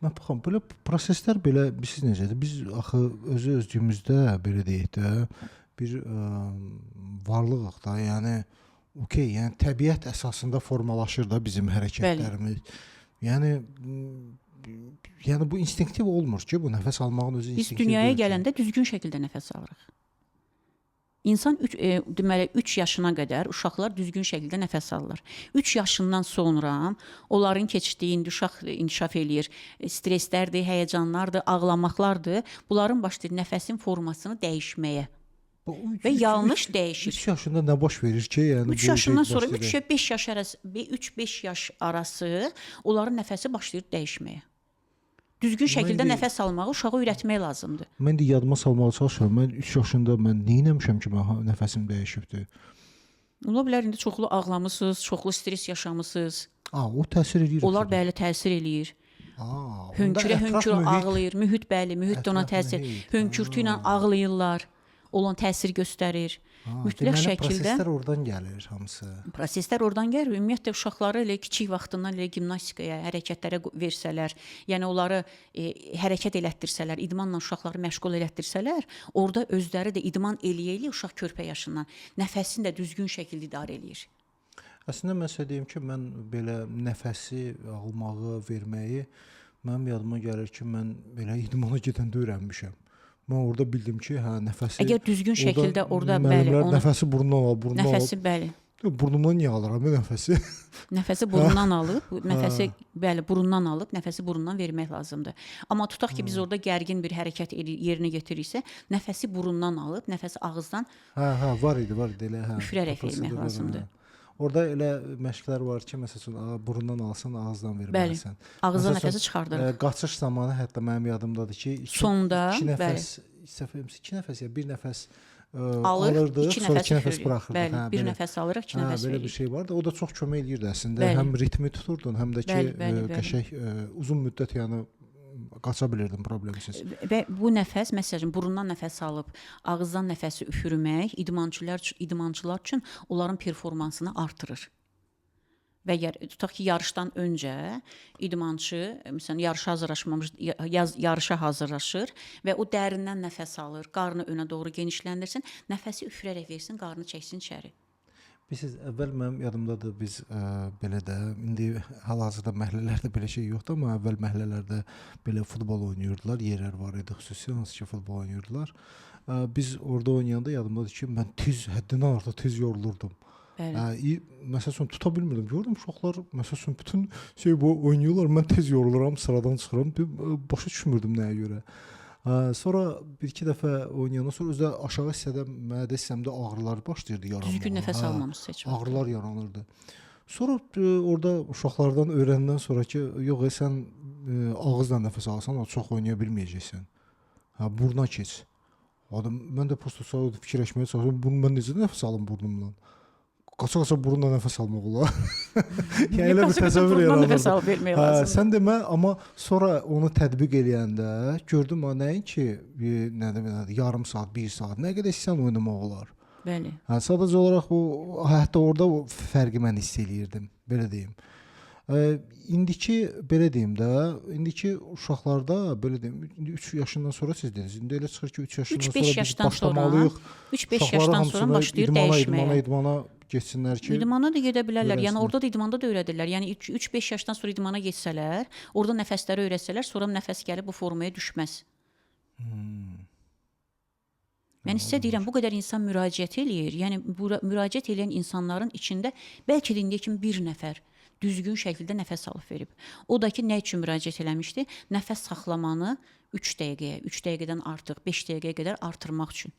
Mən baxım, belə proseslər belə siz necədir? Biz axı özümüzdə belə deyək də bir varlığıq da, yəni okey, yəni təbiət əsasında formalaşır da bizim hərəkətlərimiz. Yəni bu instinktiv olmur ki, bu nəfəs almağın özü Biz instinktiv. dünyaya gələndə düzgün şəkildə nəfəs alırıq. İnsan deməli 3 yaşına qədər uşaqlar düzgün şəkildə nəfəs alırlar. 3 yaşından sonra onların keçdiyi uşaq inkişaf eləyir. Stresslərdir, həyəcanlardır, ağlamaqlardır. Bunların başlayır nəfəsin formasını dəyişməyə. Və yanlış dəyişir. 3 yaşında nə baş verir ki, yəni 3 yaşından sonra 3-5 yaş arası 3-5 yaş arası onların nəfəsi başlayır dəyişməyə. Düzgün şəkildə nəfəs almağı uşağa öyrətmək lazımdır. Mən də yadıma salmağa çalışıram. Mən 3 yaşında mən nə etmişəm ki, mən nəfəsim dəyişibdi? Ola bilər indi çoxlu ağlamısınız, çoxlu stres yaşamısınız. O təsir eləyir. Onlar bəli təsir eləyir. Hönkürə ağlayır. Mühit bəli, mühit də ona təsir. Hönkürtü ilə ağlayırlar. Olan təsir göstərir. Mütləq şəkildə proseslər oradan gəlir hamısı. Proseslər oradan gəlir. Ümumiyyətlə uşaqları elə kiçik vaxtından elə gimnastikaya, hərəkətlərə versələr, yəni onları hərəkət elətdirsələr, idmanla uşaqları məşğul elətdirsələr, orada özləri də idman eləyə-eləyə uşaq körpə yaşından nəfəsini də düzgün şəkildə idarə eləyir. Əslində mən sizə deyim ki, mən belə nəfəsi almağı, verməyi mənim yadıma gəlir ki, mən belə idmana gedəndə öyrənmişəm. Mən orada bildim ki, nəfəsi... Əgər düzgün şəkildə orada bəli... Nəfəsi burundan al, Nəfəsi bəli. Burnumdan niyə alıram nəfəsi? Nəfəsi burundan alıb, nəfəsi bəli burundan alıb, nəfəsi burundan vermək lazımdır. Amma tutaq ki, biz orada gərgin bir hərəkət yerinə yetiriksə, nəfəsi burundan alıb, nəfəsi ağızdan... var idi elə. Üfürərək vermək lazımdır. Orada elə məşqlər var ki, məsələn, burundan alsan, ağızdan verməlisən. Bəli, ağızdan nəfəsi çıxardırıq. Qaçış zamanı hətta mənim yadımdadır ki, sonda, iki nəfəs ya bir nəfəs alırdıq, sonra iki nəfəs buraxırdıq. Bəli, bir nəfəs alırıq, iki nəfəs veririk. Belə bir şey vardı. O da çox kömək eləyirdi əslində. Həm ritmi tuturdun, həm də ki, qəşəng uzun müddət yəni qaça bilirdin problemsiz. Və bu nəfəs, məsələn, burundan nəfəs alıb, ağızdan nəfəsi üfürmək idmançılar üçün onların performansını artırır. Və tutaq ki, yarışdan öncə idmançı, məsələn, yarışa hazırlaşır və o dərindən nəfəs alır, qarnı önə doğru genişləndirsin, nəfəsi üfürərək versin, qarnı çəksin içəri. Bilirsiniz, əvvəl mənim yadımdadır, biz belə də, indi hal-hazırda məhəllələrdə belə şey yoxdur, amma əvvəl məhəllələrdə belə futbol oynayırdılar, yerlər var idi xüsusi, hansı ki futbol oynayırdılar. Biz orada oynayanda yadımdadır ki, mən həddindən artıq tez yorulurdum. Məsələn, tuta bilmirdim, gördüm uşaqlar, məsələn, bütün bu oynayırlar, mən tez yoruluram, sıradan çıxıram, başa düşmürdüm nəyə görə. Sonra bir-iki dəfə oynayandan sonra özü də aşağı hissədə mənə də hissəmdə ağrılar başlayırdı yaranmağa. Düzgün nəfəs almamışsa heç vaxt. Ağrılar yaranırdı. Sonra orada uşaqlardan öyrəndən sonra ki, yox, sən ağızla nəfəs alsan, çox oynaya bilməyəcəksən. Buruna keç. Mən də prosto fikirləşməyə çalışıyorum, mən necə nəfəs alım burnumdan? Qaça-qaça burunla nəfəs almaq olar. Yəni elə bir təsəvvür yaranırdı. Sən demə, amma sonra onu tətbiq eləyəndə gördüm nəinki yarım saat, bir saat, nə qədər istəyən oynamaq olar. Bəli. Sadəcə olaraq hətta orada o fərqi mən hiss eləyirdim, belə deyim. İndiki belə deyim də, indiki uşaqlarda belə deyim, 3 yaşından sonra siz dediniz. İndi elə çıxır ki, 3 yaşından sonra biz başlamalıyıq. 3-5 yaşdan sonra başlayır dəyişməyə. İdmana getsinlər ki. İdmana da gedə bilərlər. Yəni orada da idmanda da öyrədirlər. Yəni 3-5 yaşdan sonra idmana getsələr, orada nəfəsləri öyrətsələr, sonra nəfəs gəlib bu formaya düşməz. Mən sizə deyirəm, bu qədər insan müraciət eləyir. Yəni müraciət eləyən insanların içində bəlkə də indiyə kimi bir nəfər düzgün şəkildə nəfəs alıb verib. O da ki, nə üçün müraciət eləmişdi? Nəfəs saxlamanı 3 dəqiqəyə, 3 dəqiqədən artıq, 5 dəqiqəyə qədər artırmaq üçün.